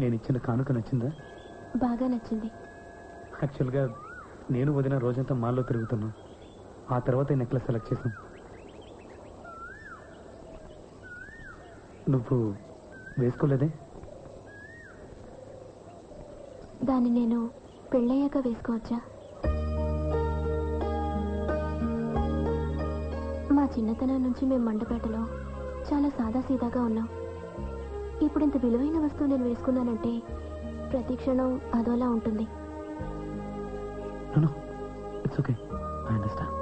నేను ఇచ్చిన కానుక నచ్చిందా? బాగా నచ్చింది. యాక్చువల్గా నేను వదిన రోజంతా మాల్లో తిరుగుతున్నాం. ఆ తర్వాత ఈ నెక్లెస్ సెలెక్ట్ చేసాం. నువ్వు వేసుకోలేదే? దాన్ని నేను పెళ్ళయ్యాక వేసుకోవచ్చా? మా చిన్నతనం నుంచి మేము మండపేటలో చాలా సాదాసీదాగా ఉన్నాం. ఇప్పుడు ఇంత విలువైన వస్తువు నేను వేసుకున్నానంటే ప్రతి క్షణం అదోలా ఉంటుంది. It's okay, I understand.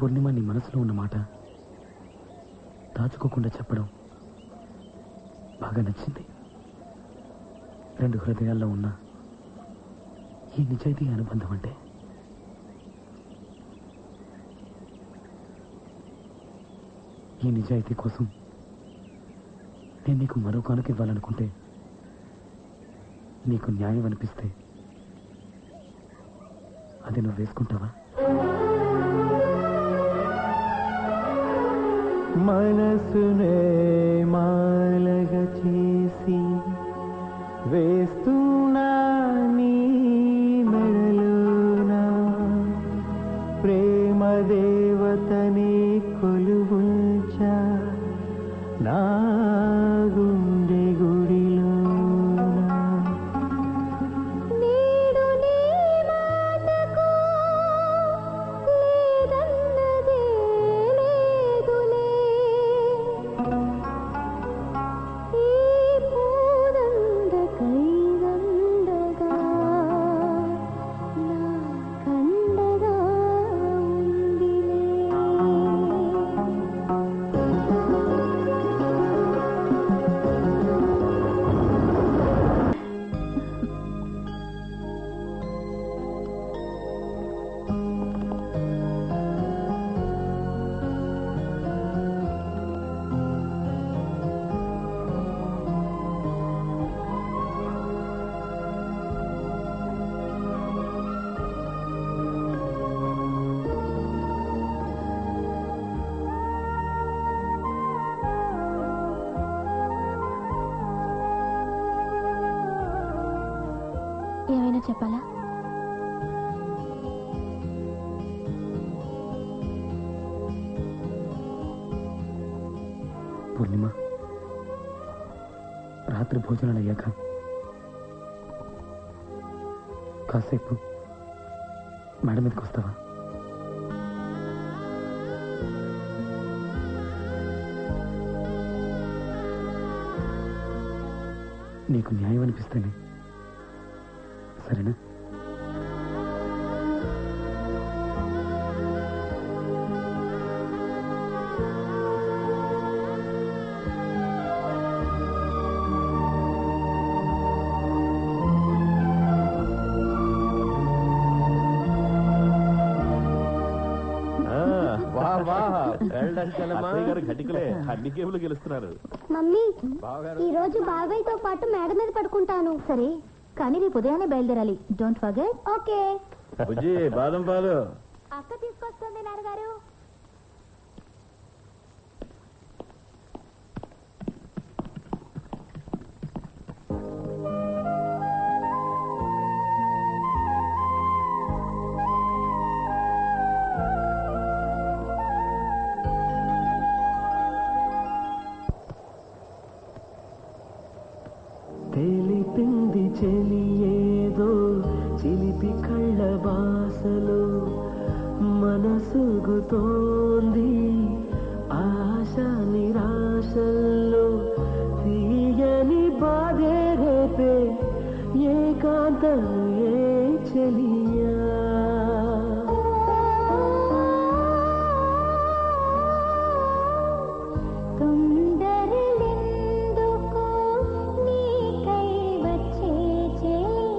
Purnima, నీ మనసులో ఉన్న మాట దాచుకోకుండా చెప్పడం బాగా నచ్చింది. రెండు హృదయాల్లో ఉన్న ఈ నిజాయితీ అనుబంధం అంటే ఈ నిజాయితీ కోసం నేను నీకు మరో కానుక ఇవ్వాలనుకుంటే, నీకు న్యాయం అనిపిస్తే అది నువ్వు వేసుకుంటావా? మనసునే మాలగా చేసి వేస్తున్నా నీ మెడలోనా, ప్రేమ దేవతని కొలువుంచా నా గుండె గుడిలోనా. ఏమైనా చెప్పాలా? పూర్ణిమ, రాత్రి భోజనాలు అయ్యాక కాసేపు మేడ మీదకి వస్తావా? నీకు న్యాయం అనిపిస్తేనే, సరేనా? అన్ని గేమ్లు గెలుస్తున్నారు. మమ్మీ, ఈ రోజు బాబాయ్తో పాటు మేడ మీద పడుకుంటాను. సరే, కానీ రేపు ఉదయాన్నే బయలుదేరాలి. Don't forget. ఓకే. బాదం పాలు అక్క తీసుకొస్తుంది నాన్నగారు. తెలిపింది చెలి ఏదో చిలిపి కళ్ళ బాసలో, మనసుగుతోంది ఆశ నిరాశల్లో, తీయని బాధే రేపే ఏకాంతం ఏ చెలియా. తొందరలెందుకు నీకై వచ్చే చెలి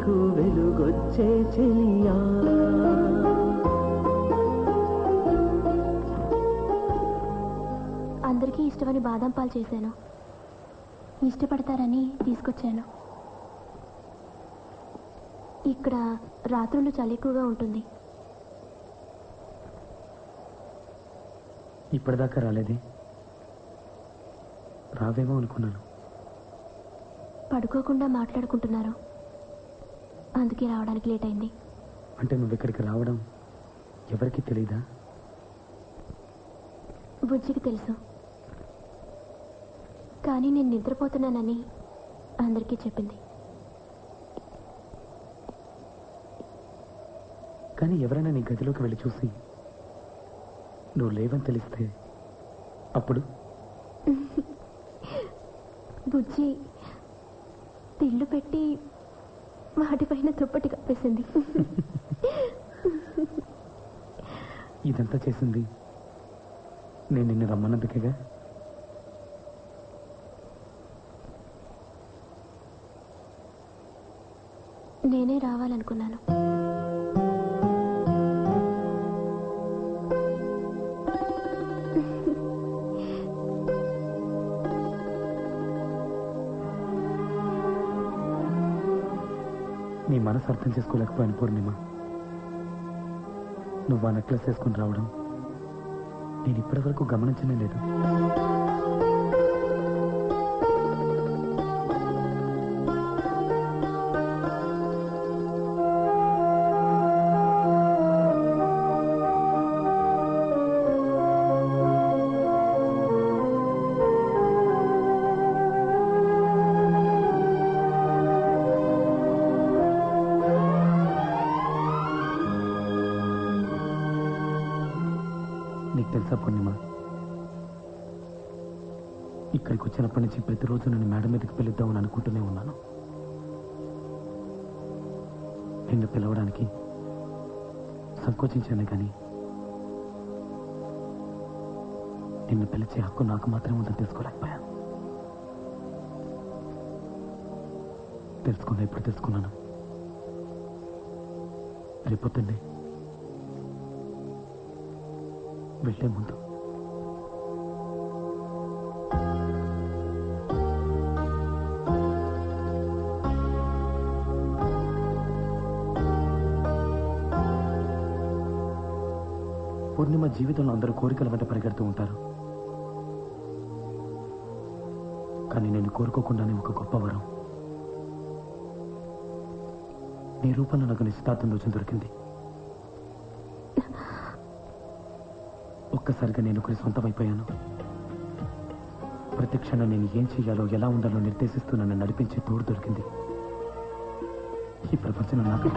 నీకు వెలుగొచ్చే చెలియా. అందరికీ ఇష్టమని బాదం పాలు చేశాను. ఇష్టపడతారని తీసుకొచ్చాను. ఇక్కడ రాత్రులు చలి ఎక్కువగా ఉంటుంది. ఇప్పటిదాకా రాలేదే, రావేమో అనుకున్నాను. పడుకోకుండా మాట్లాడుకుంటున్నారు, అందుకే రావడానికి లేట్ అయింది. అంటే నువ్వు ఇక్కడికి రావడం ఎవరికి తెలీదా? బుజ్జికి తెలుసు, కానీ నేను నిద్రపోతున్నానని అందరికీ చెప్పింది. కానీ ఎవరైనా నీ గదిలోకి వెళ్ళి చూసి నువ్వు లేవని తెలిస్తే అప్పుడు? బుజ్జి తిళ్ళు పెట్టి వాటిపైన దుప్పటి కప్పేసింది. ఇదంతా చేసింది నేను నిన్ను రమ్మన్నందుకేగా. నేనే రావాలనుకున్నాను. నీ మనసు అర్థం చేసుకోలేకపోయాను పూర్ణిమ. నువ్వు ఆ నెక్లెస్ వేసుకుని రావడం నేను ఇప్పటివరకు గమనించనే లేదు. నీకు తెలుసా పూర్ణిమ, ఇక్కడికి వచ్చినప్పటి నుంచి ప్రతిరోజు నన్ను మేడ మీదకి పిలుద్దామని అనుకుంటూనే ఉన్నాను. నిన్ను పిలవడానికి సంకోచించాను, కానీ నిన్ను పిలిచే హక్కు నాకు మాత్రమే ఉందని తెలుసుకోలేకపోయాను. తెలుసుకున్నా, ఇప్పుడు తెలుసుకున్నాను. రేపొద్దున్నే వెళ్ళే ముందు పూర్ణిమ, జీవితంలో అందరూ కోరికల వెంట పరిగెడుతూ ఉంటారు, కానీ నేను కోరుకోకుండానే ఒక గొప్ప వరం నీ రూపంలో నాకు నిశ్చితార్థం రోజు దొరికింది. ఒక్కసారిగా నేను ఒకరి సొంతమైపోయాను. ప్రతి క్షణం నేను ఏం చేయాలో, ఎలా ఉండాలో నిర్దేశిస్తూ నన్ను నడిపించే తోడు దొరికింది. ఈ ప్రపంచంలో నాకు